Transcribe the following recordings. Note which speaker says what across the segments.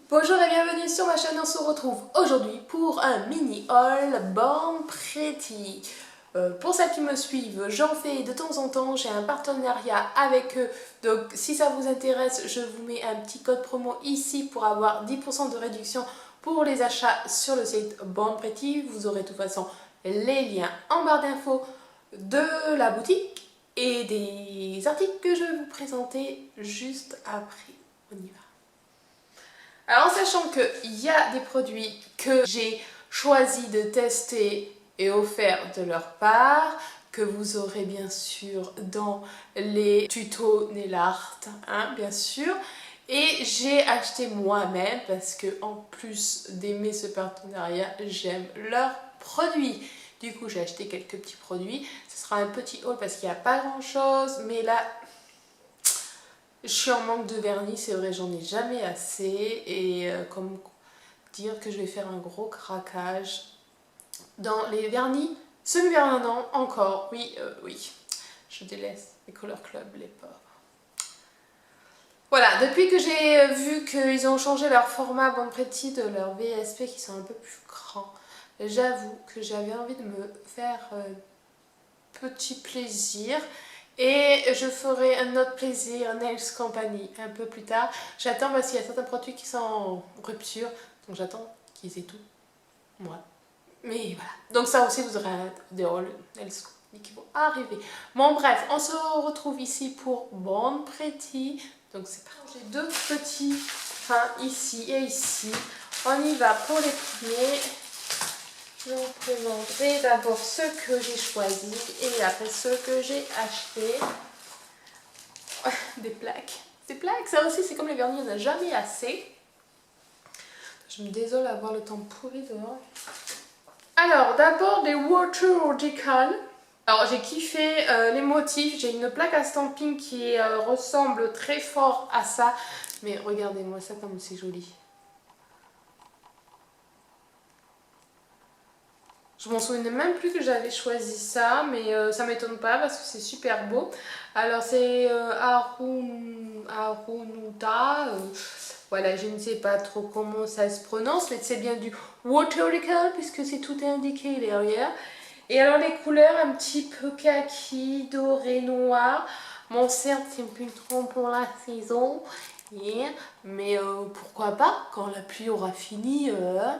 Speaker 1: Bonjour et bienvenue sur ma chaîne, on se retrouve aujourd'hui pour un mini haul Born Pretty. Pour celles qui me suivent, j'en fais de temps en temps, j'ai un partenariat avec eux, donc si ça vous intéresse, je vous mets un petit code promo ici pour avoir 10% de réduction pour les achats sur le site Born Pretty. Vous aurez de toute façon les liens en barre d'infos de la boutique et des articles que je vais vous présenter juste après. On y va. Alors, en sachant qu'il y a des produits que j'ai choisi de tester et offerts de leur part, que vous aurez bien sûr dans les tutos nail art, hein, bien sûr. Et j'ai acheté moi-même parce que en plus d'aimer ce partenariat, j'aime leurs produits. Du coup, j'ai acheté quelques petits produits. Ce sera un petit haul parce qu'il n'y a pas grand-chose, mais là, je suis en manque de vernis, c'est vrai, j'en ai jamais assez. Et comme dire que je vais faire un gros craquage dans les vernis semi-permanents encore. Oui, oui, je délaisse les Color Club, les pauvres. Voilà, depuis que j'ai vu qu'ils ont changé leur format Born Pretty de leur VSP qui sont un peu plus grands, j'avoue que j'avais envie de me faire petit plaisir. Et je ferai un autre plaisir Nails Company un peu plus tard. J'attends parce qu'il y a certains produits qui sont en rupture. Donc j'attends qu'ils aient tout. Moi. Mais voilà. Donc ça aussi vous aurez des hauls Nails Company qui vont arriver. Bon bref, on se retrouve ici pour Born Pretty. Donc c'est parti. J'ai deux petits ici et ici. On y va pour les premiers. Je vous présenterai d'abord ceux que j'ai choisis et après ceux que j'ai achetés. Des plaques. Des plaques, ça aussi c'est comme les vernis, on n'a jamais assez. Je me désole à voir le temps pourri dehors. Alors d'abord des water decals. Alors j'ai kiffé les motifs. J'ai une plaque à stamping qui ressemble très fort à ça. Mais regardez-moi ça comme c'est joli. Je m'en souvenais même plus que j'avais choisi ça, mais ça m'étonne pas parce que c'est super beau. Alors c'est Arunuta, voilà, je ne sais pas trop comment ça se prononce, mais c'est bien du watercolor puisque c'est tout indiqué derrière. Et alors les couleurs un petit peu kaki, doré, noir. Bon certes c'est un peu trop pour la saison. Yeah. Mais pourquoi pas quand la pluie aura fini, voilà,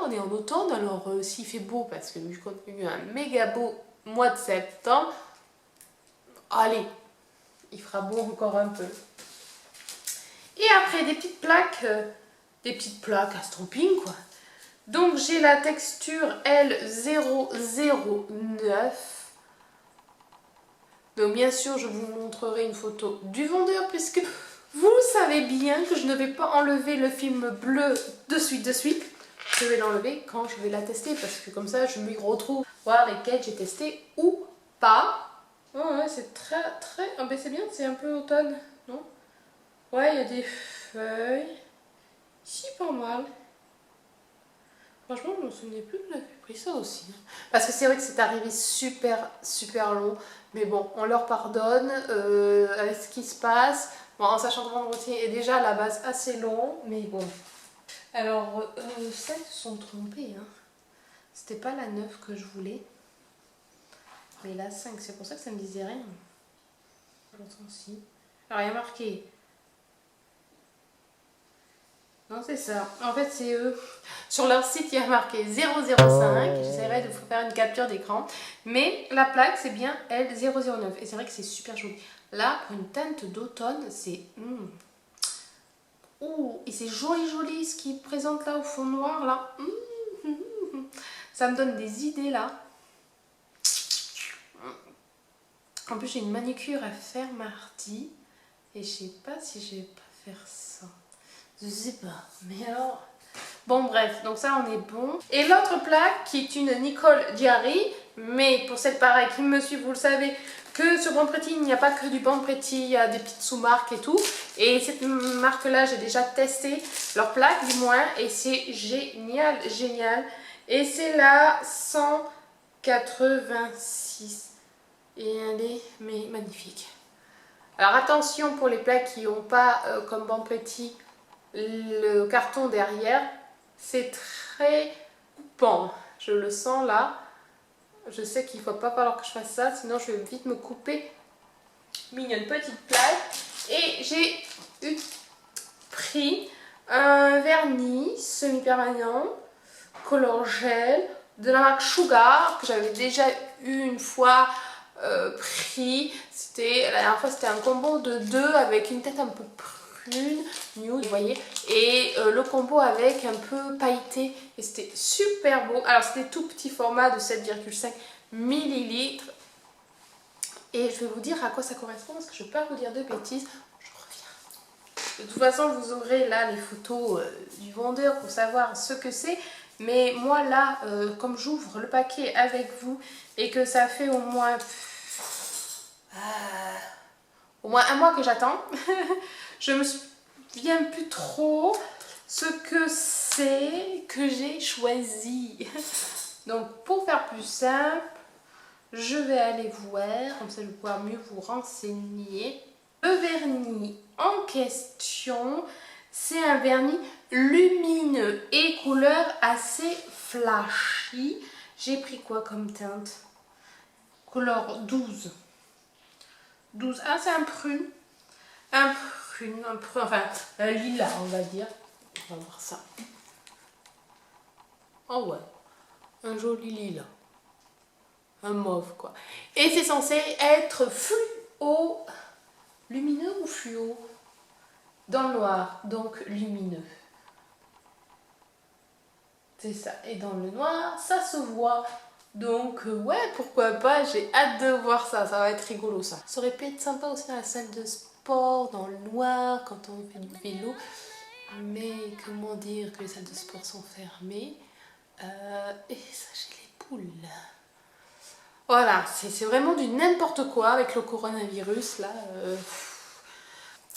Speaker 1: on est en automne, alors s'il fait beau, parce que vu qu'on a eu un méga beau mois de septembre, allez, il fera beau encore un peu. Et après des petites plaques à stamping quoi. Donc j'ai la texture L009. Donc bien sûr je vous montrerai une photo du vendeur puisque vous savez bien que je ne vais pas enlever le film bleu de suite. Je vais l'enlever quand je vais la tester parce que comme ça je m'y retrouve voir lesquels j'ai testé ou pas. Oh ouais, c'est très... Ah ben c'est bien, c'est un peu automne, non? Ouais, il y a des feuilles. Si, pas mal. Franchement, je me souvenais plus que j'avais pris ça aussi. Parce que c'est vrai que c'est arrivé super long. Mais bon, on leur pardonne avec ce qui se passe. Bon, en sachant que vendredi est déjà à la base assez long. Mais bon. Alors, ça, ils se sont trompés. Hein. C'était pas la 9 que je voulais. Mais la 5. C'est pour ça que ça me disait rien. J'entends aussi. Alors, il y a marqué... Non, c'est ça. En fait, c'est eux. Sur leur site, il y a marqué 005. J'essaierai de vous faire une capture d'écran. Mais la plaque, c'est bien L009. Et c'est vrai que c'est super joli. Là, pour une teinte d'automne, c'est... Ouh, et c'est joli ce qu'ils présentent là au fond noir, là. Ça me donne des idées, là. En plus, j'ai une manucure à faire mardi. Et je sais pas si je vais pas faire ça. Je sais pas, mais alors... Bon bref, donc ça on est bon. Et l'autre plaque qui est une Nicole Diary, mais pour celles pareilles qui me suivent, vous le savez, que sur Born Pretty il n'y a pas que du Born Pretty, il y a des petites sous-marques et tout. Et cette marque-là, j'ai déjà testé leur plaque du moins, et c'est génial. Et c'est la 186. Et elle est magnifique. Alors attention pour les plaques qui n'ont pas, comme Born Pretty, le carton derrière, c'est très coupant. Je le sens là. Je sais qu'il ne va pas falloir que je fasse ça, sinon je vais vite me couper. Mignonne petite plaque. Et j'ai pris un vernis semi-permanent, color gel, de la marque Sugar, que j'avais déjà eu une fois pris. La dernière fois c'était un combo de 2 avec une tête un peu prune, nude, vous voyez, et le combo avec un peu pailleté, et c'était super beau. Alors c'était tout petit format de 7,5 ml. Et je vais vous dire à quoi ça correspond parce que je ne veux pas vous dire de bêtises. Je reviens. De toute façon, vous aurez là les photos du vendeur pour savoir ce que c'est. Mais moi là, comme j'ouvre le paquet avec vous et que ça fait au moins un mois que j'attends, je me souviens plus trop ce que c'est que j'ai choisi. Donc pour faire plus simple, je vais aller voir, comme ça je vais pouvoir mieux vous renseigner. Le vernis en question, c'est un vernis lumineux et couleur assez flashy. J'ai pris quoi comme teinte? Couleur 12. 12. Ah, c'est un prune. Enfin un lilas, on va dire. On va voir ça. Oh ouais, un joli lilas. Un mauve quoi. Et c'est censé être fluo. Lumineux ou fluo? Dans le noir, donc lumineux. C'est ça. Et dans le noir, ça se voit. Donc ouais, pourquoi pas, j'ai hâte de voir ça. Ça va être rigolo ça. Ça aurait pu être sympa aussi dans la salle de sport, dans le noir, quand on fait du vélo. Mais comment dire que les salles de sport sont fermées. Et ça, j'ai les poules. Voilà, c'est vraiment du n'importe quoi avec le coronavirus là.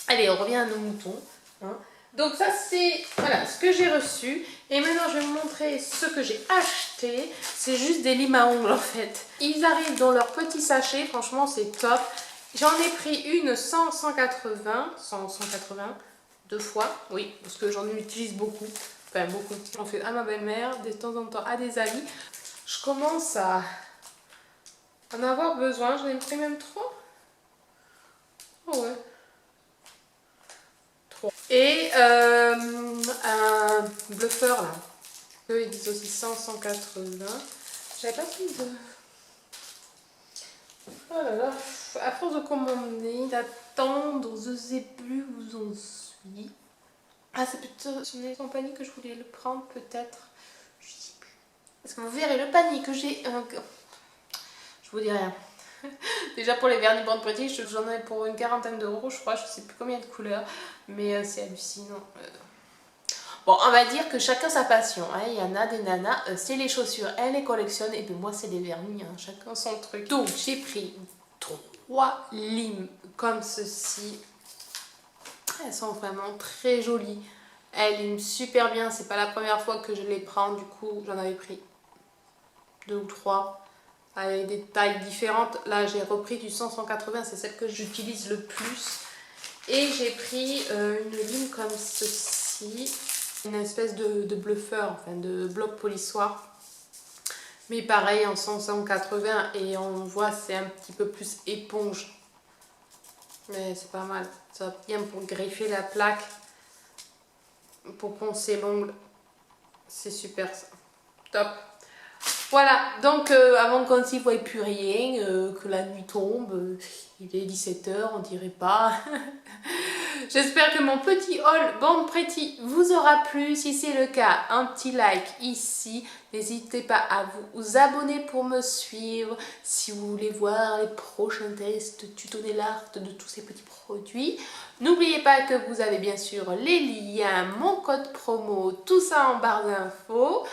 Speaker 1: Allez, on revient à nos moutons. Hein. Donc ça c'est voilà, ce que j'ai reçu. Et maintenant je vais vous montrer ce que j'ai acheté. C'est juste des limes à ongles en fait. Ils arrivent dans leur petit sachet, franchement c'est top. J'en ai pris une 180, deux fois, oui, parce que j'en utilise beaucoup. Enfin beaucoup. J'en fais à ma belle-mère, de temps en temps à des amis. Je commence à en avoir besoin, j'en ai pris même 3. Oh ouais. 3. Et un bluffer là. Eux ils disent aussi 180. J'avais pas pris de... Oh là là. À force de commander, d'attendre, je sais plus où j'en suis. Ah, c'est plutôt sur une compagnie que je voulais le prendre peut-être. Je sais plus. Parce que vous verrez le panier que j'ai... Je vous dis rien. Déjà pour les vernis Born Pretty, j'en ai pour une quarantaine d'euros, je crois, je sais plus combien de couleurs, mais c'est hallucinant. Bon, on va dire que chacun sa passion, hein. Il y en a des nanas, c'est les chaussures, elles les collectionnent, et puis moi c'est les vernis, hein. Chacun son truc. Donc j'ai pris 3 limes comme ceci, elles sont vraiment très jolies, elles liment super bien, c'est pas la première fois que je les prends, du coup j'en avais pris 2 ou 3. Avec des tailles différentes. Là j'ai repris du 100-180, c'est celle que j'utilise le plus. Et j'ai pris une lime comme ceci, une espèce de bluffer, enfin de bloc polissoir. Mais pareil en 100-180 et on voit c'est un petit peu plus éponge. Mais c'est pas mal, ça va bien pour greffer la plaque, pour poncer l'ongle. C'est super ça, top. Voilà, donc avant qu'on s'y voie plus rien, que la nuit tombe, il est 17 h, on dirait pas. J'espère que mon petit haul Born Pretty vous aura plu. Si c'est le cas, un petit like ici. N'hésitez pas à vous abonner pour me suivre. Si vous voulez voir les prochains tests, tuto nail art de tous ces petits produits. N'oubliez pas que vous avez bien sûr les liens, mon code promo, tout ça en barre d'infos.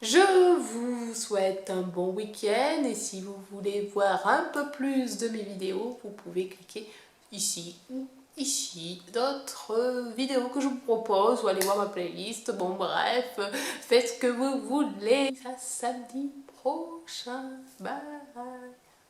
Speaker 1: Je vous souhaite un bon week-end et si vous voulez voir un peu plus de mes vidéos, vous pouvez cliquer ici ou ici d'autres vidéos que je vous propose ou aller voir ma playlist. Bon bref, faites ce que vous voulez. À samedi prochain. Bye.